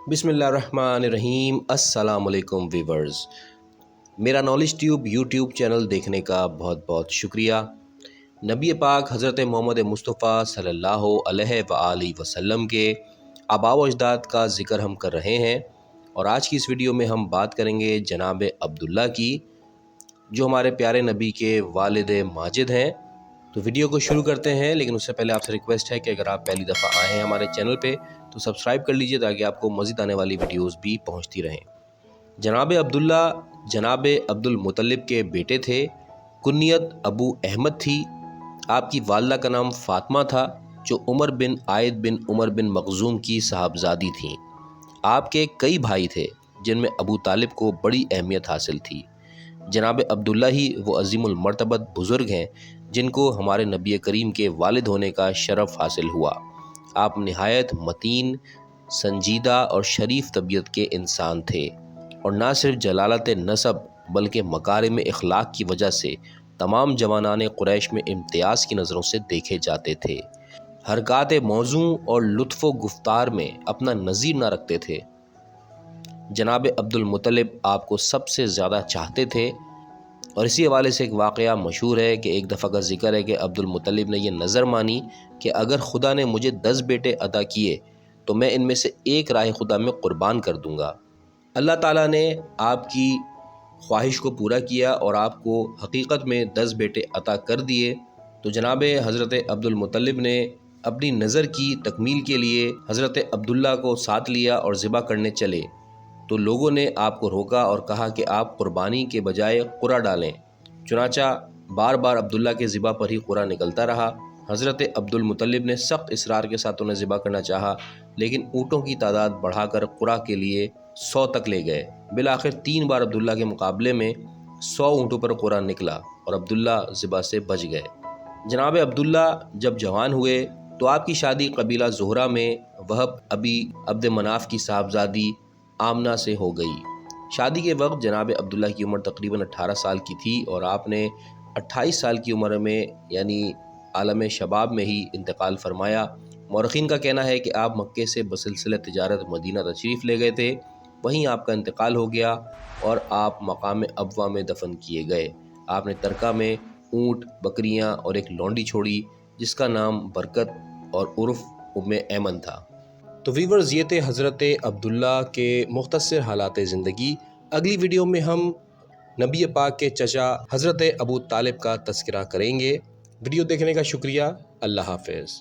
बिस्मिल्लाहिर्रहमानिर्रहीम। अस्सलाम वालेकुम व्यूवर्स, मेरा नॉलेज ट्यूब यूट्यूब चैनल देखने का बहुत बहुत शुक्रिया। नबी पाक हज़रत मोहम्मद मुस्तफ़ा सल्लल्लाहु अलैहि वसल्लम के आबा व अजदाद का ज़िक्र हम कर रहे हैं और आज की इस वीडियो में हम बात करेंगे जनाब अब्दुल्ला की, जो हमारे प्यारे नबी के वालिद माजिद हैं। तो वीडियो को शुरू करते हैं, लेकिन उससे पहले आपसे रिक्वेस्ट है कि अगर आप पहली दफ़ा आए हैं हमारे चैनल पे तो सब्सक्राइब कर लीजिए ताकि आपको मज़ीद आने वाली वीडियोस भी पहुंचती रहें। जनाब अब्दुल्ला जनाब अब्दुल मुत्तलिब के बेटे थे। कुन्नियत अबू अहमद थी। आपकी वालदा का नाम फ़ातिमा था, जो उमर बिन आयद बिन उमर बिन मखज़ूम की साहबजादी थीं। आपके कई भाई थे जिनमें अबू तालिब को बड़ी अहमियत हासिल थी। जनाब अब्दुल्ला ही वो अज़ीमुल मर्तबत बुज़ुर्ग हैं जिनको हमारे नबी करीम के वालिद होने का शरफ़ हासिल हुआ। आप नहायत मतीन, संजीदा और शरीफ तबीयत के इंसान थे और ना सिर्फ जलालत नसब बल्कि मकारिम इखलाक की वजह से तमाम जवानाने कुरैश में इम्तियाज़ की नज़रों से देखे जाते थे। हरकात मौजू और लुत्फ़ गुफ्तार में अपना नज़ीर ना रखते थे। जनाब अब्दुल मुत्तलिब आपको सबसे ज़्यादा चाहते थे और इसी हवाले से एक वाक़या मशहूर है कि एक दफ़ा का जिक्र है कि अब्दुल मुत्तलिब ने यह नज़र मानी कि अगर खुदा ने मुझे 10 बेटे अता किए तो मैं इनमें से एक राह खुदा में क़ुरबान कर दूँगा। अल्लाह ताला ने आपकी ख्वाहिश को पूरा किया और आपको हकीकत में 10 बेटे अता कर दिए। तो जनाब हज़रत अब्दुल मुत्तलिब ने अपनी नज़र की तकमील के लिए हज़रत अब्दुल्ला को साथ लिया और ज़िबा करने चले। तो लोगों ने आपको रोका और कहा कि आप कुर्बानी के बजाय कुरा डालें। चुनाचा बार बार अब्दुल्ला के ज़िबा पर ही कुरा निकलता रहा। हज़रत अब्दुल मुत्तलिब ने सख्त इसरार के साथ उन्हें ज़िबा करना चाहा, लेकिन ऊँटों की तादाद बढ़ाकर कुरा के लिए 100 तक ले गए। बिलाखिर 3 बार अब्दुल्ला के मुकाबले में 100 ऊँटों पर कुरा निकला और अब्दुल्ला ज़िबा से बच गए। जनाब अब्दुल्ला जब जवान हुए तो आपकी शादी कबीला ज़ुहरा में वहब अबी अब्द मनाफ की साहबजादी आमना से हो गई। शादी के वक्त जनाब अब्दुल्ला की उम्र तकरीबन 18 साल की थी और आपने 28 साल की उम्र में यानी आलम शबाब में ही इंतकाल फरमाया। मौरखीन का कहना है कि आप मक्के से बसिलसिला तिजारत मदीना तशरीफ़ ले गए थे, वहीं आपका इंतकाल हो गया और आप मकाम अबवा में दफन किए गए। आपने तरका में ऊँट, बकरियाँ और एक लौंडी छोड़ी जिसका नाम बरकत और उर्फ़ उम्मे ऐमन था। तो वीवर्स, ये थे हज़रत अब्दुल्ला के मुख्तसर हालात ज़िंदगी। अगली वीडियो में हम नबी पाक के चचा हज़रत अबू तालिब का तज़किरा करेंगे। वीडियो देखने का शुक्रिया। अल्लाह हाफ़िज़।